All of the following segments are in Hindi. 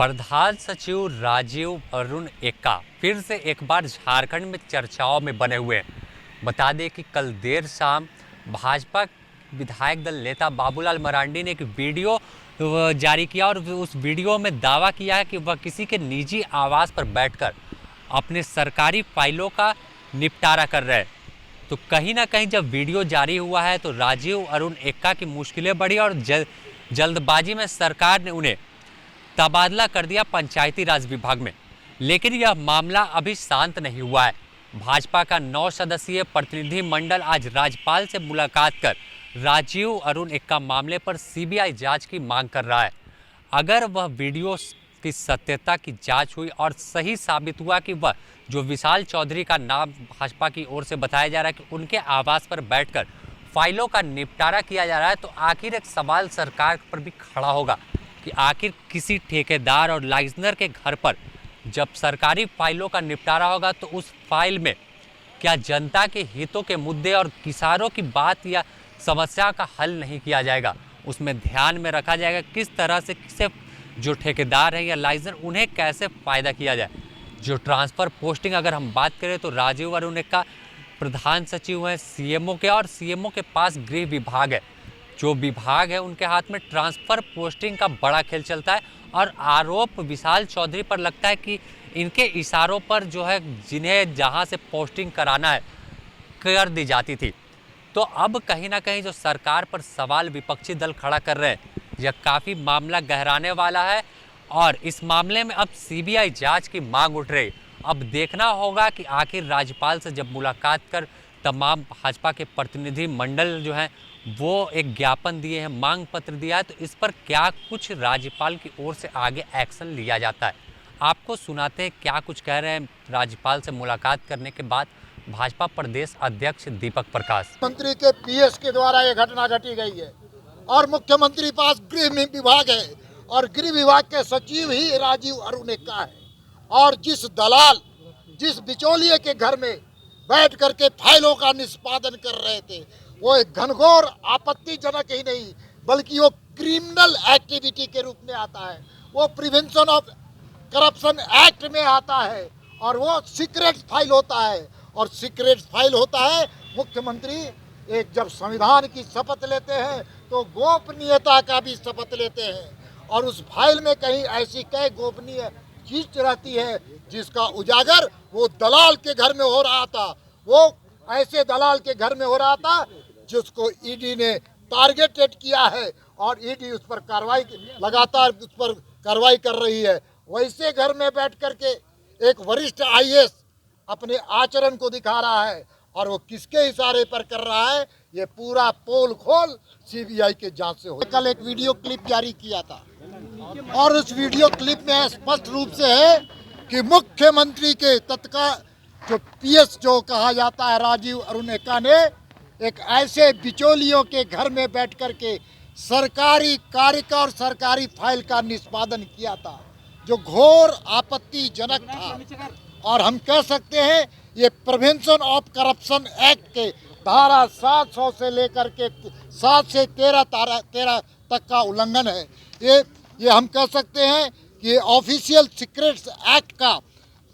प्रधान सचिव राजीव अरुण एक्का फिर से एक बार झारखंड में चर्चाओं में बने हुए हैं। बता दें कि कल देर शाम भाजपा विधायक दल नेता बाबूलाल मरांडी ने एक वीडियो जारी किया और उस वीडियो में दावा किया है कि वह किसी के निजी आवास पर बैठकर अपने सरकारी फाइलों का निपटारा कर रहे हैं। तो कहीं ना कहीं जब वीडियो जारी हुआ है तो राजीव अरुण एक्का की मुश्किलें बढ़ी और जल्दबाजी में सरकार ने उन्हें तबादला कर दिया पंचायती राज विभाग में। लेकिन यह मामला अभी शांत नहीं हुआ है। भाजपा का 9 सदस्यीय प्रतिनिधि मंडल आज राज्यपाल से मुलाकात कर राजीव अरुण एक्का मामले पर सीबीआई जांच की मांग कर रहा है। अगर वह वीडियो की सत्यता की जांच हुई और सही साबित हुआ कि वह जो विशाल चौधरी का नाम भाजपा की ओर से बताया जा रहा है कि उनके आवास पर बैठकर फाइलों का निपटारा किया जा रहा है, तो आखिर एक सवाल सरकार पर भी खड़ा होगा कि आखिर किसी ठेकेदार और लाइजनर के घर पर जब सरकारी फाइलों का निपटारा होगा तो उस फाइल में क्या जनता के हितों के मुद्दे और किसानों की बात या समस्या का हल नहीं किया जाएगा। उसमें ध्यान में रखा जाएगा किस तरह से किसे जो ठेकेदार है या लाइजनर उन्हें कैसे फ़ायदा किया जाए। जो ट्रांसफ़र पोस्टिंग अगर हम बात करें तो राजीव अरुण एक्का प्रधान सचिव हैं सीएमओ के, और सीएमओ के पास गृह विभाग है। जो विभाग है उनके हाथ में ट्रांसफ़र पोस्टिंग का बड़ा खेल चलता है और आरोप विशाल चौधरी पर लगता है कि इनके इशारों पर जो है जिन्हें जहां से पोस्टिंग कराना है कर दी जाती थी। तो अब कहीं ना कहीं जो सरकार पर सवाल विपक्षी दल खड़ा कर रहे हैं, यह काफ़ी मामला गहराने वाला है और इस मामले में अब सीबीआई जांच की मांग उठ रही। अब देखना होगा कि आखिर राज्यपाल से जब मुलाकात कर तमाम भाजपा के प्रतिनिधि मंडल जो हैं वो एक ज्ञापन दिए हैं, मांग पत्र दिया है, तो इस पर क्या कुछ राज्यपाल की ओर से आगे एक्शन लिया जाता है। आपको सुनाते हैं क्या कुछ कह रहे हैं राज्यपाल से मुलाकात करने के बाद भाजपा प्रदेश अध्यक्ष दीपक प्रकाश। मंत्री के पीएस के द्वारा ये घटना घटी गई है और मुख्यमंत्री पास गृह विभाग है और गृह विभाग के सचिव ही राजीव अरुण एक्का है। और जिस दलाल जिस बिचौलिए के घर में बैठ करके फाइलों का निष्पादन कर रहे थे, वो एक घनघोर आपत्तिजनक ही नहीं बल्कि वो क्रिमिनल एक्टिविटी के रूप में आता है। वो प्रिवेंशन ऑफ करप्शन एक्ट में आता है और वो सीक्रेट फाइल होता है। और सीक्रेट फाइल होता है, मुख्यमंत्री एक जब संविधान की शपथ लेते हैं तो गोपनीयता का भी शपथ लेते हैं और उस फाइल में कहीं ऐसी कई गोपनीय चीज रहती है जिसका उजागर वो दलाल के घर में हो रहा था। वो ऐसे दलाल के घर में हो रहा था जिसको ईडी ने टारगेटेड किया है और ईडी उस पर कार्रवाई लगातार उस पर कार्रवाई कर रही है। वैसे घर में बैठ करके एक वरिष्ठ आईएएस अपने आचरण को दिखा रहा है और वो किसके इशारे पर कर रहा है, ये पूरा पोल खोल सीबीआई के जांच से हो। कल एक वीडियो क्लिप जारी किया था और उस वीडियो क्लिप में स्पष्ट रूप से है कि मुख्यमंत्री के तत्काल जो पीएस जो कहा जाता है राजीव अरुण एक्का ने एक ऐसे बिचौलियों के घर में बैठ करके सरकारी कार्य का और सरकारी फाइल का निष्पादन किया था जो घोर आपत्तिजनक था। और हम कह सकते हैं ये प्रिवेंशन ऑफ करप्शन एक्ट के धारा 700 से लेकर के 7 से 13 तक का उल्लंघन है। ये हम कह सकते हैं कि ये ऑफिशियल सीक्रेट्स एक्ट का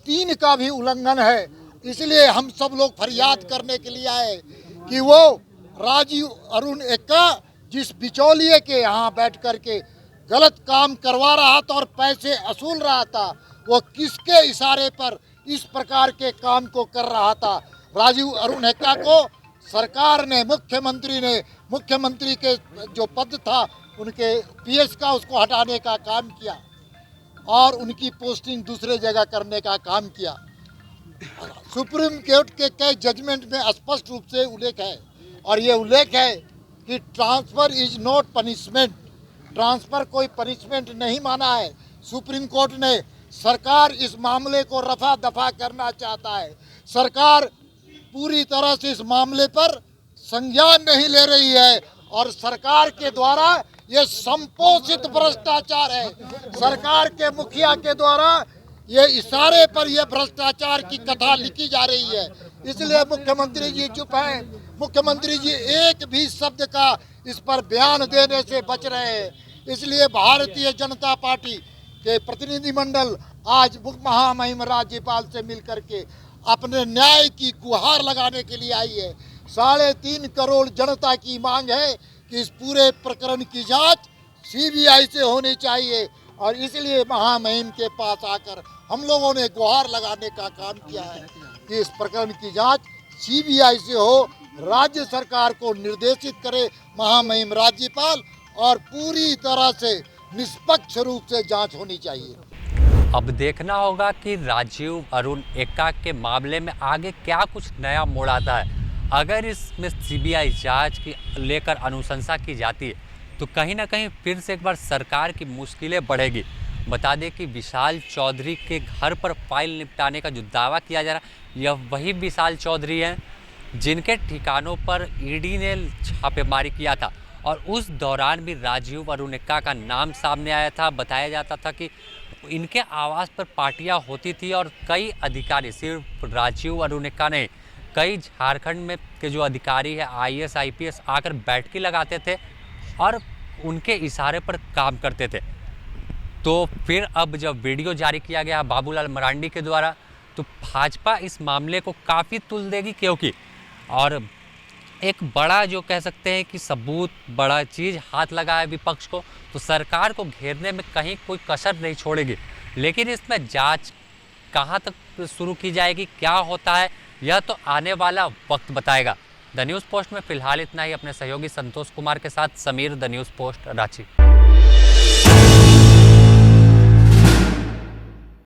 3 का भी उल्लंघन है। इसलिए हम सब लोग फरियाद करने के लिए आए कि वो राजीव अरुण एक्का जिस बिचौलिए के यहाँ बैठ कर के गलत काम करवा रहा था और पैसे वसूल रहा था, वो किसके इशारे पर इस प्रकार के काम को कर रहा था। राजीव अरुण एक्का को सरकार ने मुख्यमंत्री के जो पद था उनके पीएस का उसको हटाने का काम किया और उनकी पोस्टिंग दूसरे जगह करने का काम किया। सुप्रीम कोर्ट के कई जजमेंट में स्पष्ट रूप से उल्लेख है और ये उल्लेख है कि transfer is not punishment. Transfer कोई पनिशमेंट नहीं माना है। सुप्रीम कोर्ट ने सरकार इस मामले को रफा दफा करना चाहता है। सरकार पूरी तरह से इस मामले पर संज्ञान नहीं ले रही है और सरकार के द्वारा ये संपोषित भ्रष्टाचार है। सरकार के मुखिया के द्वारा ये इशारे पर ये भ्रष्टाचार की कथा लिखी जा रही है। इसलिए मुख्यमंत्री जी चुप हैं। मुख्यमंत्री जी एक भी शब्द का इस पर बयान देने से बच रहे हैं। इसलिए भारतीय जनता पार्टी के प्रतिनिधिमंडल आज महामहिम राज्यपाल से मिलकर के अपने न्याय की गुहार लगाने के लिए आई है। 3.5 करोड़ जनता की मांग है कि इस पूरे प्रकरण की जांच सीबीआई से होनी चाहिए और इसलिए महामहिम के पास आकर हम लोगों ने गुहार लगाने का काम किया है कि इस प्रकरण की जांच सीबीआई से हो। राज्य सरकार को निर्देशित करे महामहिम राज्यपाल और पूरी तरह से निष्पक्ष रूप से जांच होनी चाहिए। अब देखना होगा कि राजीव अरुण एक्का के मामले में आगे क्या कुछ नया मोड़ आता है। अगर इसमें सीबीआई जांच की लेकर अनुशंसा की जाती है तो कहीं ना कहीं फिर से एक बार सरकार की मुश्किलें बढ़ेगी। बता दें कि विशाल चौधरी के घर पर फाइल निपटाने का जो दावा किया जा रहा है यह वही विशाल चौधरी हैं जिनके ठिकानों पर ईडी ने छापेमारी किया था और उस दौरान भी राजीव अरुण एक्का का नाम सामने आया था। बताया जाता था कि इनके आवास पर पार्टियां होती थी और कई अधिकारी, सिर्फ राजीव अरुण एक्का नहीं, कई झारखंड में के जो अधिकारी है आईएएस आईपीएस आकर बैठकी लगाते थे और उनके इशारे पर काम करते थे। तो फिर अब जब वीडियो जारी किया गया बाबूलाल मरांडी के द्वारा तो भाजपा इस मामले को काफ़ी तुल देगी, क्योंकि और एक बड़ा जो कह सकते हैं कि सबूत, बड़ा चीज़ हाथ लगा है विपक्ष को, तो सरकार को घेरने में कहीं कोई कसर नहीं छोड़ेगी। लेकिन इसमें जांच कहां तक शुरू की जाएगी, क्या होता है, यह तो आने वाला वक्त बताएगा। द न्यूज़ पोस्ट में फिलहाल इतना ही। अपने सहयोगी संतोष कुमार के साथ Sameer, the news post, Ranchi.